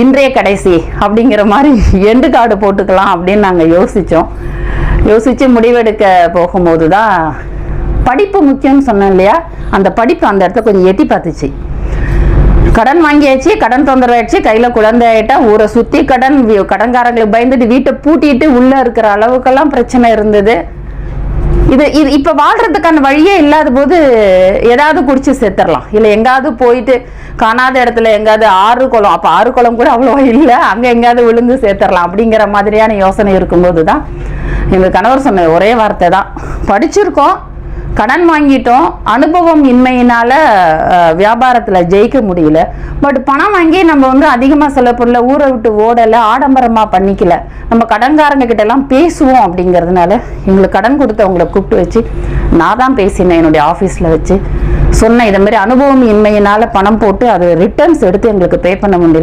இன்றைய கடைசி அப்படிங்கிற மாதிரி எண்டு கார்டு போட்டுக்கலாம் அப்படின்னு நாங்கள் யோசித்து முடிவெடுக்க போகும்போது தான் படிப்பு முக்கியம்னு சொன்னேன் இல்லையா, அந்த படிப்பு அந்த இடத்துல கொஞ்சம் எட்டி பார்த்துச்சு. கடன் வாங்கியாச்சு, கடன் தொந்தரவாயிடுச்சு, கையில் குழந்தை ஆகிட்டா, ஊரை சுற்றி கடன்காரங்களுக்கு பயந்துட்டு வீட்டை பூட்டிட்டு உள்ளே இருக்கிற அளவுக்கெல்லாம் பிரச்சனை இருந்தது. இது இப்போ வாழ்கிறதுக்கான வழியே இல்லாத போது ஏதாவது குடிச்சு சேர்த்துடலாம், இல்லை எங்காவது போயிட்டு காணாத இடத்துல எங்காவது ஆறு குளம், அப்போ ஆறு குளம் கூட அவ்வளோ இல்லை, அங்கே எங்கேயாவது விழுந்து சேர்த்துடலாம் அப்படிங்கிற மாதிரியான யோசனை இருக்கும்போது தான் எங்கள் கணவர் சொன்ன ஒரே வார்த்தை தான், படிச்சிருக்கோம், கடன் வாங்கிட்டோம், அனுபவம் இன்மையினால வியாபாரத்தில் ஜெயிக்க முடியல, பட் பணம் வாங்கி நம்ம அதிகமாக செலவு பண்ணல, ஊரை விட்டு ஓடலை, ஆடம்பரமாக பண்ணிக்கல, நம்ம கடன்காரங்க கிட்ட எல்லாம் பேசுவோம் அப்படிங்கிறதுனால எங்களுக்கு கடன் கொடுத்தவங்களை கூப்பிட்டு வச்சு நான் தான் பேசினேன். என்னுடைய ஆஃபீஸில் வச்சு சொன்னேன், இதை மாதிரி அனுபவம் இன்மையினால பணம் போட்டு அது ரிட்டர்ன்ஸ் எடுத்து எங்களுக்கு பே பண்ண முடியல,